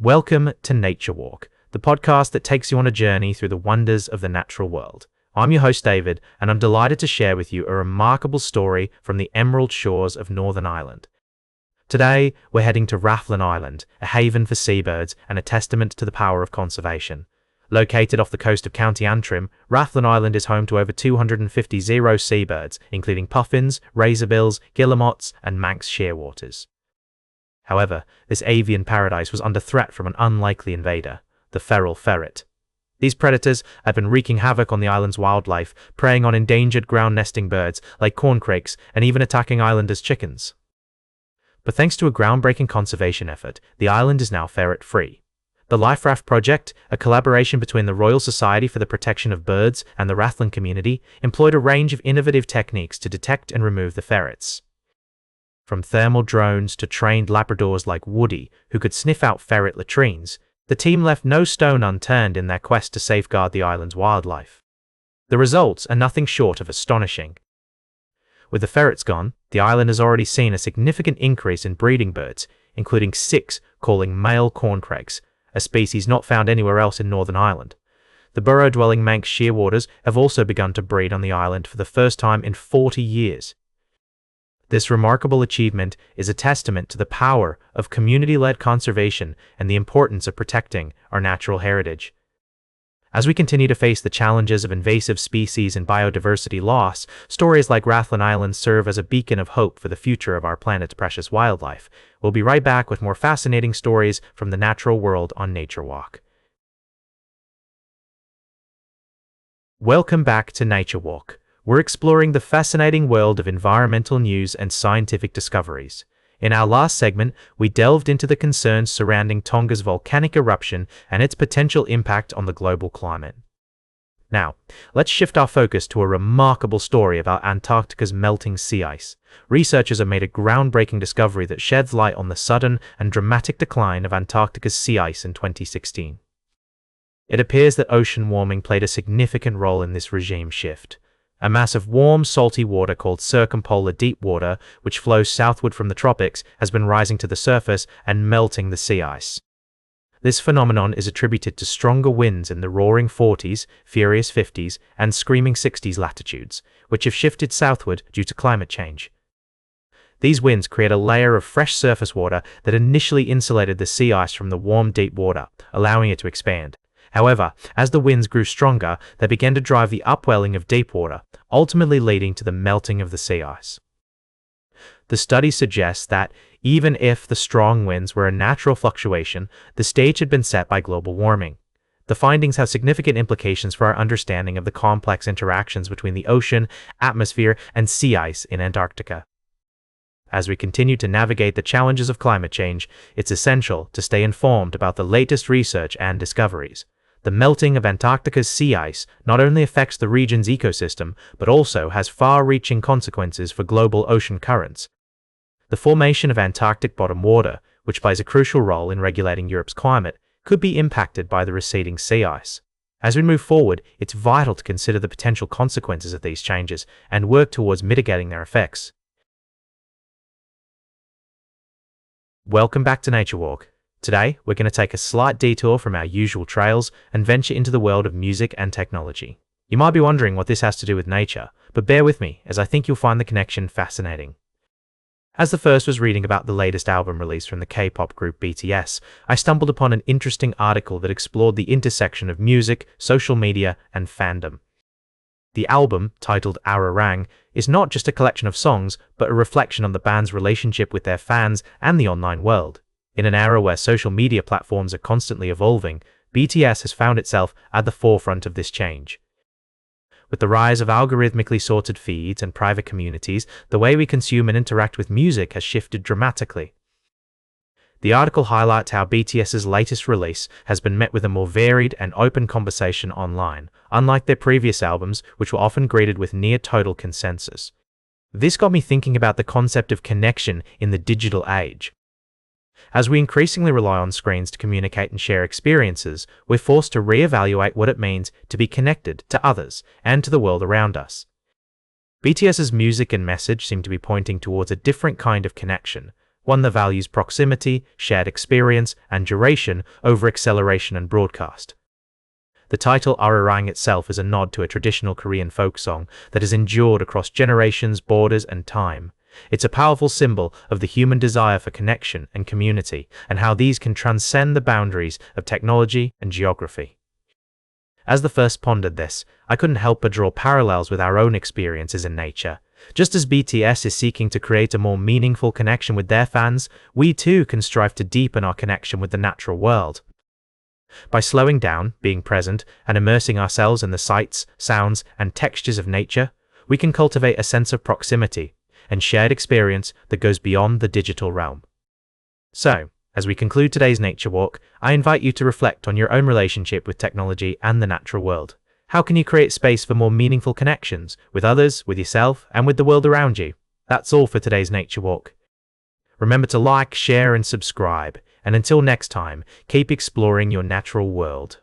Welcome to Nature Walk, the podcast that takes you on a journey through the wonders of the natural world. I'm your host David, and I'm delighted to share with you a remarkable story from the emerald shores of Northern Ireland. Today, we're heading to Rathlin Island, a haven for seabirds and a testament to the power of conservation. Located off the coast of County Antrim, Rathlin Island is home to over 250 zero seabirds, including puffins, razorbills, guillemots, and Manx shearwaters. However, this avian paradise was under threat from an unlikely invader, the feral ferret. These predators had been wreaking havoc on the island's wildlife, preying on endangered ground-nesting birds like corncrakes and even attacking islanders' chickens. But thanks to a groundbreaking conservation effort, the island is now ferret-free. The Life Raft Project, a collaboration between the Royal Society for the Protection of Birds and the Rathlin community, employed a range of innovative techniques to detect and remove the ferrets. From thermal drones to trained Labradors like Woody, who could sniff out ferret latrines, the team left no stone unturned in their quest to safeguard the island's wildlife. The results are nothing short of astonishing. With the ferrets gone, the island has already seen a significant increase in breeding birds, including 6 calling male corncrakes, a species not found anywhere else in Northern Ireland. The burrow-dwelling Manx shearwaters have also begun to breed on the island for the first time in 40 years. This remarkable achievement is a testament to the power of community-led conservation and the importance of protecting our natural heritage. As we continue to face the challenges of invasive species and biodiversity loss, stories like Rathlin Island serve as a beacon of hope for the future of our planet's precious wildlife. We'll be right back with more fascinating stories from the natural world on Nature Walk. Welcome back to Nature Walk. We're exploring the fascinating world of environmental news and scientific discoveries. In our last segment, we delved into the concerns surrounding Tonga's volcanic eruption and its potential impact on the global climate. Now, let's shift our focus to a remarkable story about Antarctica's melting sea ice. Researchers have made a groundbreaking discovery that sheds light on the sudden and dramatic decline of Antarctica's sea ice in 2016. It appears that ocean warming played a significant role in this regime shift. A mass of warm, salty water called circumpolar deep water, which flows southward from the tropics, has been rising to the surface and melting the sea ice. This phenomenon is attributed to stronger winds in the roaring 40s, furious 50s, and screaming 60s latitudes, which have shifted southward due to climate change. These winds create a layer of fresh surface water that initially insulated the sea ice from the warm, deep water, allowing it to expand. However, as the winds grew stronger, they began to drive the upwelling of deep water, ultimately leading to the melting of the sea ice. The study suggests that, even if the strong winds were a natural fluctuation, the stage had been set by global warming. The findings have significant implications for our understanding of the complex interactions between the ocean, atmosphere, and sea ice in Antarctica. As we continue to navigate the challenges of climate change, it's essential to stay informed about the latest research and discoveries. The melting of Antarctica's sea ice not only affects the region's ecosystem, but also has far-reaching consequences for global ocean currents. The formation of Antarctic bottom water, which plays a crucial role in regulating Europe's climate, could be impacted by the receding sea ice. As we move forward, it's vital to consider the potential consequences of these changes and work towards mitigating their effects. Welcome back to Nature Walk. Today, we're going to take a slight detour from our usual trails and venture into the world of music and technology. You might be wondering what this has to do with nature, but bear with me as I think you'll find the connection fascinating. As the first was reading about the latest album release from the K-pop group BTS, I stumbled upon an interesting article that explored the intersection of music, social media, and fandom. The album, titled Ararang, is not just a collection of songs, but a reflection on the band's relationship with their fans and the online world. In an era where social media platforms are constantly evolving, BTS has found itself at the forefront of this change. With the rise of algorithmically sorted feeds and private communities, the way we consume and interact with music has shifted dramatically. The article highlights how BTS's latest release has been met with a more varied and open conversation online, unlike their previous albums, which were often greeted with near-total consensus. This got me thinking about the concept of connection in the digital age. As we increasingly rely on screens to communicate and share experiences, we're forced to reevaluate what it means to be connected to others and to the world around us. BTS's music and message seem to be pointing towards a different kind of connection, one that values proximity, shared experience, and duration over acceleration and broadcast. The title Ararang itself is a nod to a traditional Korean folk song that has endured across generations, borders, and time. It's a powerful symbol of the human desire for connection and community, and how these can transcend the boundaries of technology and geography. As the first pondered this, I couldn't help but draw parallels with our own experiences in nature. Just as BTS is seeking to create a more meaningful connection with their fans, we too can strive to deepen our connection with the natural world. By slowing down, being present, and immersing ourselves in the sights, sounds, and textures of nature, we can cultivate a sense of proximity and shared experience that goes beyond the digital realm. So, as we conclude today's nature walk, I invite you to reflect on your own relationship with technology and the natural world. How can you create space for more meaningful connections with others, with yourself, and with the world around you? That's all for today's nature walk. Remember to like, share, and subscribe. And until next time, keep exploring your natural world.